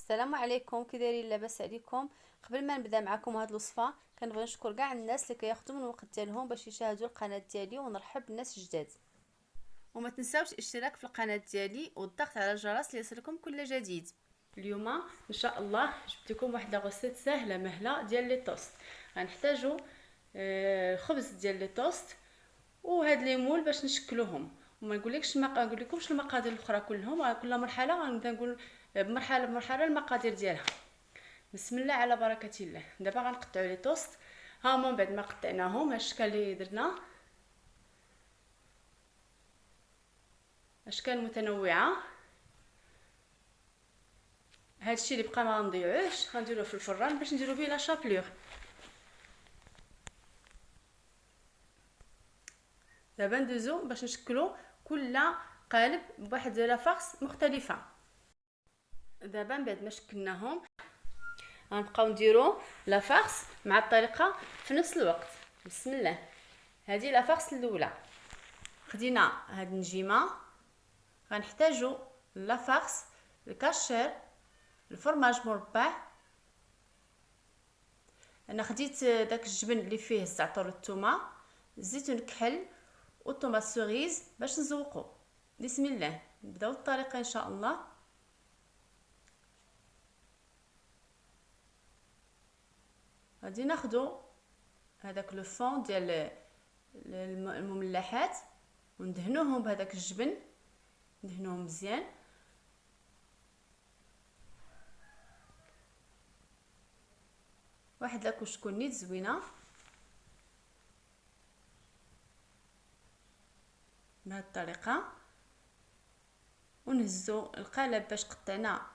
السلام عليكم، كي دايرين؟ لاباس عليكم؟ قبل ما نبدا معكم هاد الوصفه كنبغي نشكر كاع الناس اللي كياخذوا من الوقت ديالهم باش يشاهدوا القناه ديالي، ونرحب بالناس الجداد. وما تنساوش الاشتراك في القناه ديالي والضغط على الجرس ليصلكم كل جديد. اليوم ان شاء الله جبت لكم واحد غوسيت سهله مهله ديال لي توست. غنحتاجوا خبز ديال لي توست وهاد لي مول باش نشكلوهم، وما نقولكش ما نقول لكمش المقادير الاخرى كلهم، كل مرحله غنبدا نقول بمرحله بمرحله المقادير ديالها. بسم الله على بركه الله. دابا غنقطعوا لي توست. ها هما بعد ما قطعناهم الاشكال اللي درنا، اشكال متنوعه. هادشي اللي بقى ما غنضيعوش غنديروه في الفران باش نديرو به لا شابلور. دابا ندوزو باش نشكلو كل قالب بواحد لا فارس مختلفه. دابا بعد ما شكلناهم غنبقاو نديرو لا فارس مع الطريقه في نفس الوقت. بسم الله. هذه لا فارس الاولى، خدينا هاد النجيمه. غنحتاجو لا فارس، الكاشير، الفرماج مربع. انا خديت داك الجبن اللي فيه الزعتر والثومه، الزيتون الكحل والطوماط سوريز باش نزوقو. بسم الله، نبداو الطريقه ان شاء الله. غادي ناخدو هذاك لو فون ديال المملحات وندهنوهم بهذاك الجبن، ندهنوهم مزيان. واحد لاكوش نيت زوينه بهذه الطريقه. ونهزو القالب باش قطعنا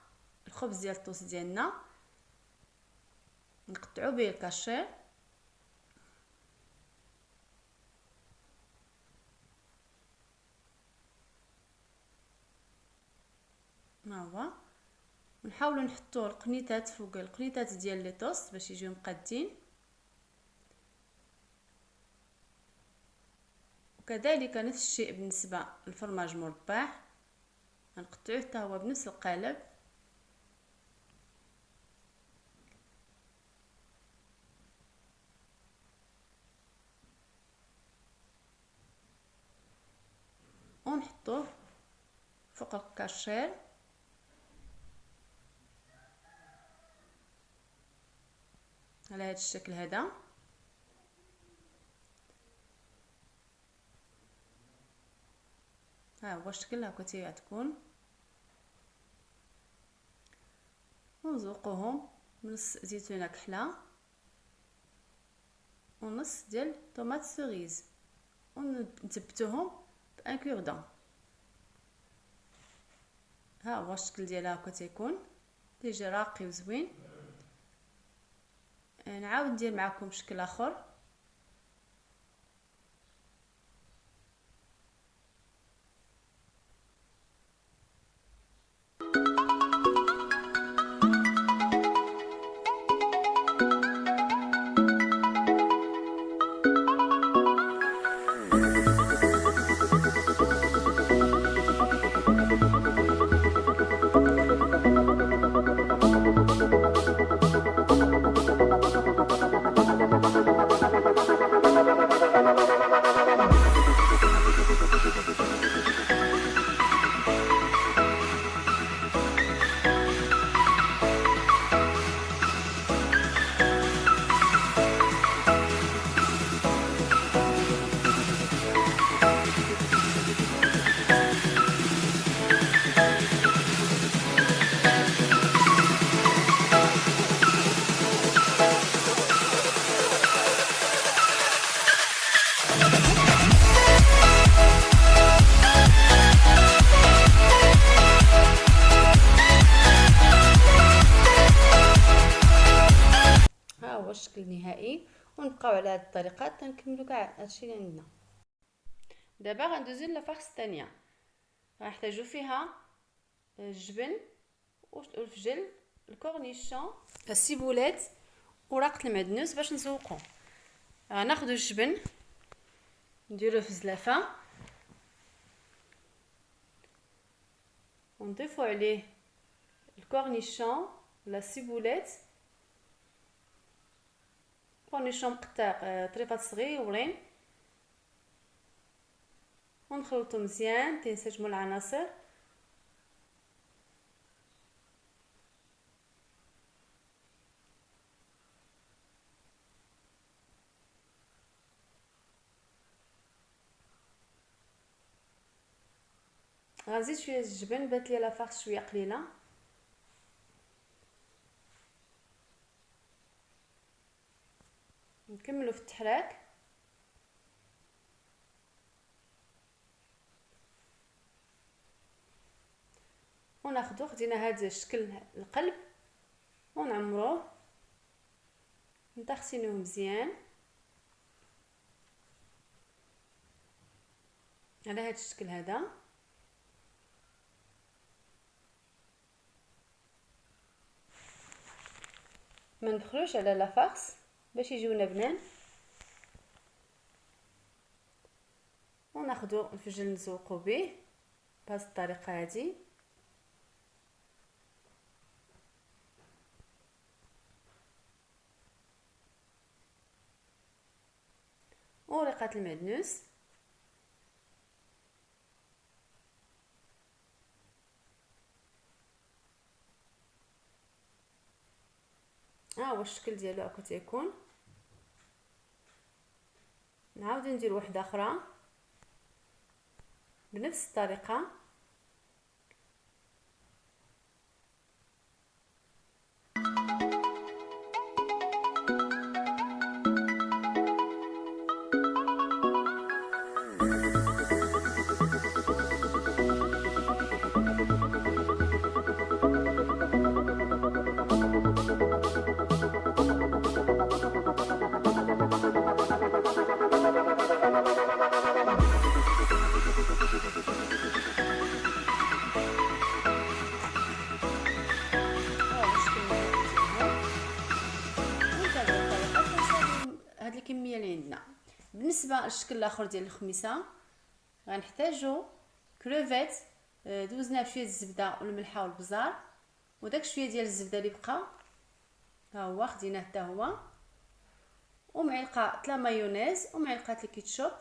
الخبز ديال الطوس ديالنا، نقطعو به الكاشير. ها هو، ونحاولوا نحطوا القنيتات فوق القنيتات ديال لي توست باش يجيو مقادين. وكذلك نفس الشيء بالنسبه للفرماج مربع، غنقطعوه حتى هو بنفس القالب. ونحطوه فوق الكاشير على هذا الشكل هذا. ها هو الشكل هكا تكون. ونزوقوهم نص زيتونه كحله ونص ديال طوماط سوريز، ونثبتوهم بان كوردون. ها هو الشكل ديالها هكا تيكون، تيجي راقي وزوين. نعاود ندير معكم شكل اخر. هو الشكل النهائي. ونبقاو على هذه الطريقه حتى نكملوا كاع هادشي اللي عندنا. دابا غندوزو للفاخ الثانيه. غنحتاجو فيها الجبن والفجل، الكورنيشون، السيبولات، ورقه المعدنوس باش نزوقو. غناخدو الجبن نديروه في زلافه ونضيفو عليه الكورنيشون ولا سيبولات، كورنيشون مقطع طريفات صغيورين، ونخلطو مزيان تنسجموا العناصر. غنزيد شويه الجبن، بات لي لافارس شويه قليله. نكملوا في التحراك. وناخذ خدينا هذا الشكل القلب ونعمروه، نتخسينوه مزيان على هذا الشكل هذا. ما ندخلوش على لافارس باش يجيونا بنان. وناخذوا الفجل نزوقوا به بهذه الطريقه هذه. ورقه المعدنوس، ها هو الشكل ديالو هكا تيكون. نعاود ندير واحده اخرى بنفس الطريقه. الكميه اللي عندنا. بالنسبه للشكل الاخر ديال الخميسه غنحتاجو كروفيت، دوزناه بشويه الزبده والملحه والبزار، وداك شويه ديال الزبده اللي بقى ها هو خديناه حتى هو، ومعلقه 3 مايونيز، ومعلقه الكيتشوب،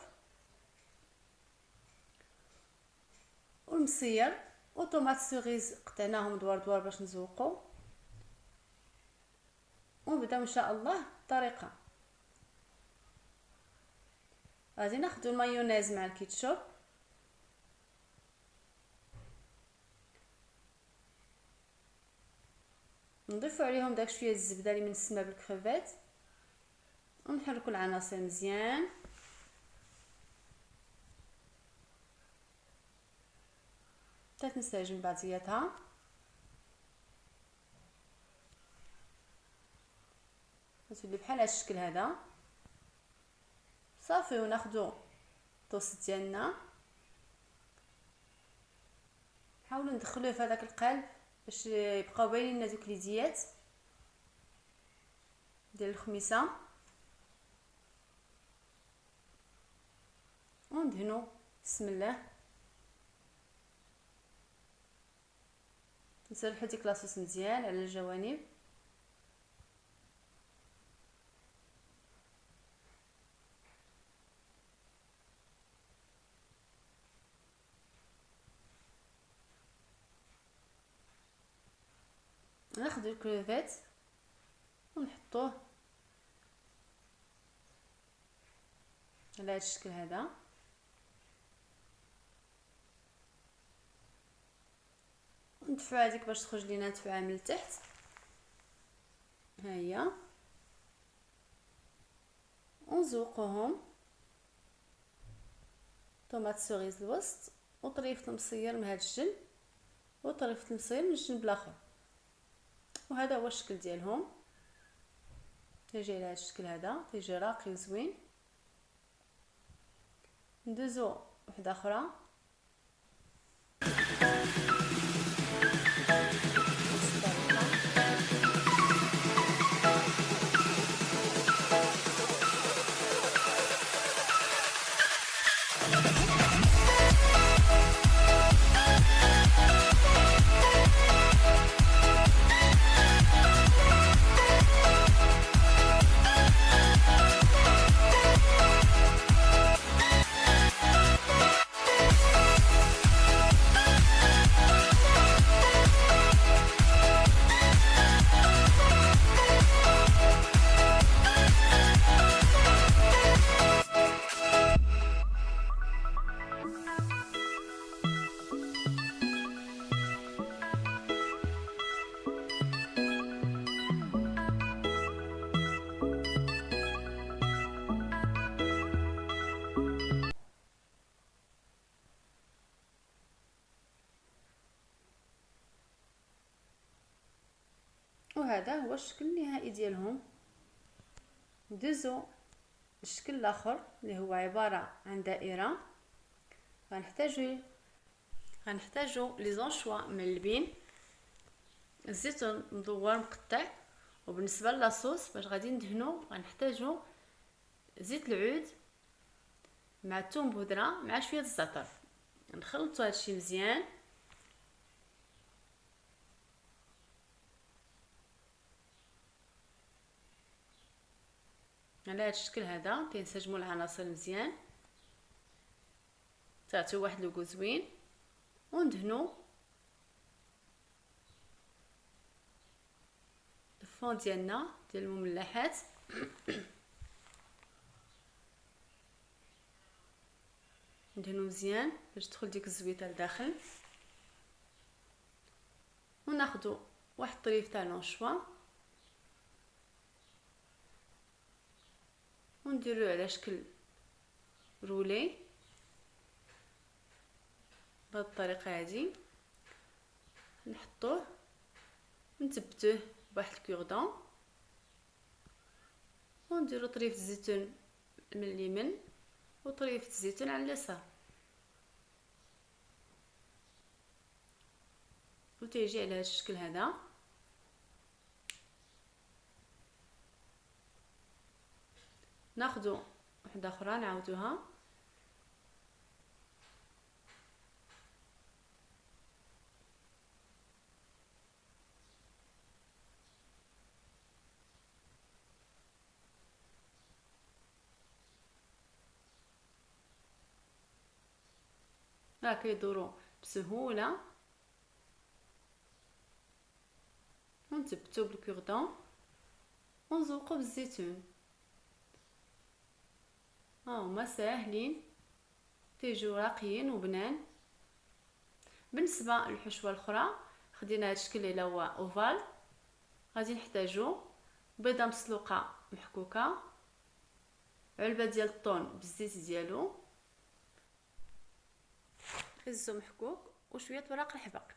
والمصير، وطوماط سيريز قطعناهم دوار دوار باش نزوقو. ونبدا ان شاء الله الطريقه. غادي ناخذ المايونيز مع الكيتشوب، نضيفوا عليهم داك شويه الزبده اللي من السما بالكريفيت، ونحركوا العناصر مزيان. حتى تنسجم بعضياتها. غتولي بحال هذا الشكل هذا صافي. وناخذوا الطوست ديالنا، نحاولوا ندخلوه في هذاك القلب باش يبقاو باينين لنا دوك اليديات ديال الخميسه، وندهنوا بسم الله. نسرحوا ديك لاصوص مزيان على الجوانب. ناخذ الكريفيت ونحطوه على هذا الشكل هذا، وندفعوا هذيك باش تخرج لينا ندفعها من التحت. ها هي، ونزوقوهم طوماط سوريز الوسط، وطريفه المصير مهجن، وطريفه المصير من الجنب الاخر. وهذا هو الشكل ديالهم، تيجي على هذا الشكل هذا، تيجي راقي وزوين. ندوزو وحده اخرى. وهذا هو الشكل النهائي ديالهم. ندوزو الشكل الاخر اللي هو عباره عن دائره. غنحتاجو لي زونشوا ملبين، الزيتون مدور مقطع. وبالنسبه لاصوص باش غادي ندهنو غنحتاجو زيت العود مع الثوم بودره مع شويه الزعتر. نخلطوا هادشي مزيان. على هذا الشكل هذا كينسجموا العناصر مزيان، تعطيو واحد لوغو زوين. وندهنوا الفون ديالنا ديال المملحات. ندهنو مزيان باش تدخل ديك الزويته لداخل. وناخذوا واحد الطريف تاع لونشوا ونديروه على شكل رولي بهذه الطريقه هذه. نحطوه ونثبتوه بواحد الكوردون ونديرو طريف الزيتون من اليمين وطريف الزيتون على اليسار، وتيجي على هذا الشكل هذا. ناخذ وحده اخرى نعاودوها. راه كيدوروا بسهوله. ونثبتو بالكوردون ونزوقو بالزيتون. هما ساهلين تيجيو راقيين وبنان. بالنسبه للحشوه الاخرى خدينا هذا الشكل اللي هو اوفال. غادي نحتاجو بيضه مسلوقه محكوكه، علبه ديال الطون بالزيت ديالو، خزو محكوك وشويه ورق الحبق.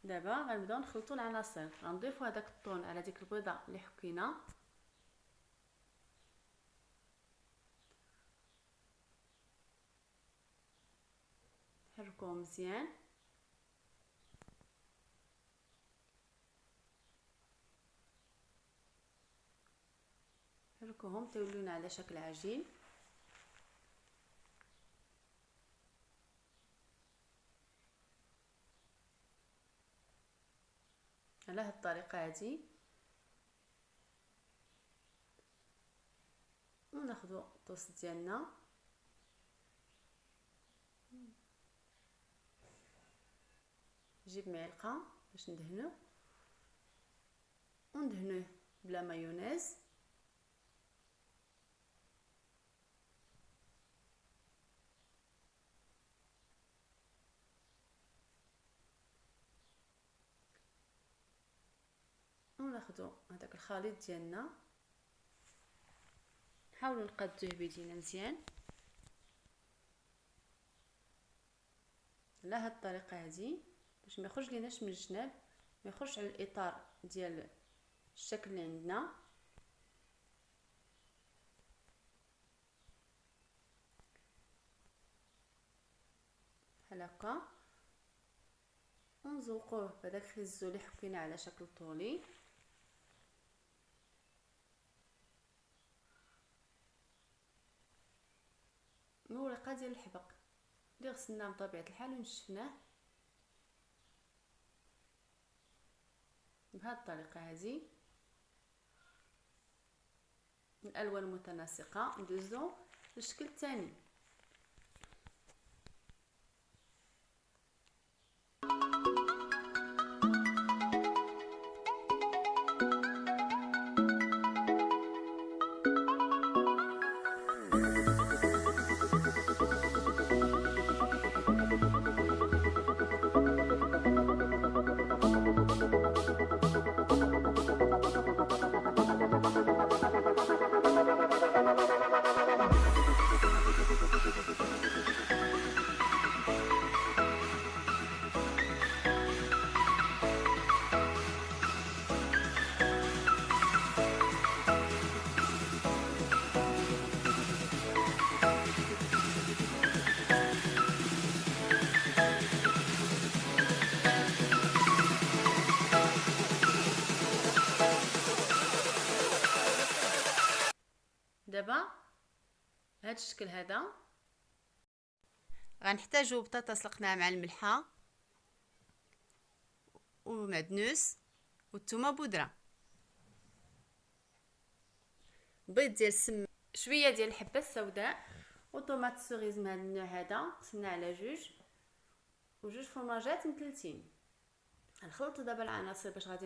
دابا غنبداو نخلطوا العناصر. غنضيفوا هذاك الطون على ديك البيضه اللي حكينا. نحركوهم مزيان. نحركوهم توليونا على شكل عجين. على هاد الطريقه هذه. وناخذوا الطوست ديالنا نجيب معلقه باش ندهنوه وندهنوه بلا مايونيز. وناخذوا هذاك الخليط ديالنا نحاولوا نقادوه بيدينا مزيان على هاد الطريقه هذه باش ما يخرج ليناش من الجناب، ما يخرجش على الاطار ديال الشكل اللي عندنا. بحال هكا. ونزوقوه بهذاك الخيزو اللي حكينا على شكل طولي. ورقه ديال الحبق اللي غسلناه بطبيعه الحال ونشفناه بهذه الطريقه هذه. الالوان متناسقه. ندوزو للشكل الثاني. بهذا الشكل هذا. غنحتاجو بطاطا سلقناها مع الملحه ومعدنوس والثومه بودره، بيض ديال السم، شويه ديال الحبه السوداء، وطوماط سوريز من هذا النوع هذا قسمنا على جوج فرماجات مثلثين. نخلطوا دابا العناصر باش غادي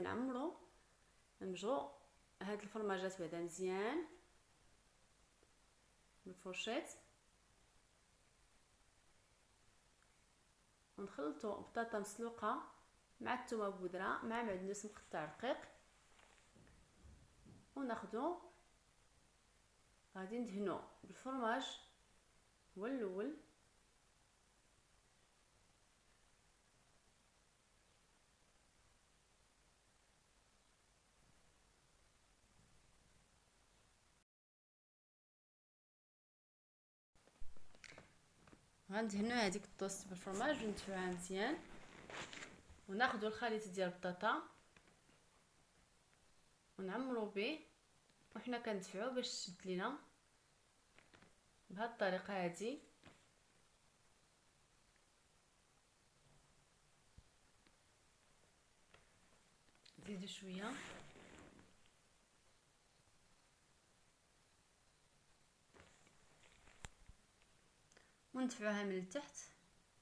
نمجو هاد الفرماجات بعدا مزيان بالفرشيط، ونخلطوا بطاطا مسلوقه مع الثومه بودره مع معدنوس مقطع رقيق، وناخذوا غادي ندهنوا بالفرماج هو الاول، غندهنوا هذيك الطوست بالفرماج وندفعوها مزيان، وناخذوا الخليط ديال البطاطا ونعمروا به، وحنا كندفعوه باش تشد لينا بهذه الطريقه هذه. نزيدوا شويه وندفعوها من التحت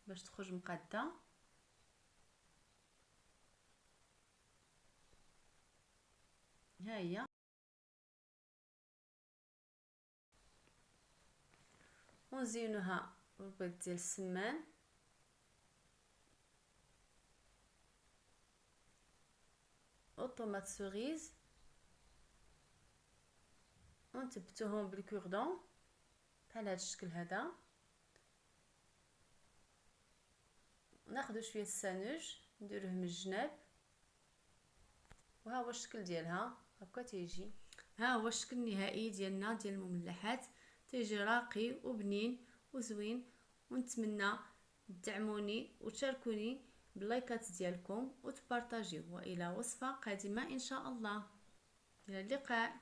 باش تخرج مقاده. ها هي، ونزينوها بالبيض ديال السمان والطوماط سوريز، ونثبتوهم بالكوردون بحال هذا الشكل هذا. ناخذ شويه السانوج نديروه من الجناب، وها هو الشكل ديالها هكا تيجي. ها هو الشكل النهائي ديالنا ديال المملحات، تيجي راقي وبنين وزوين. ونتمنى تدعموني وتشاركوني باللايكات ديالكم وتبارطاجيو، والى وصفه قادمه ان شاء الله. الى اللقاء.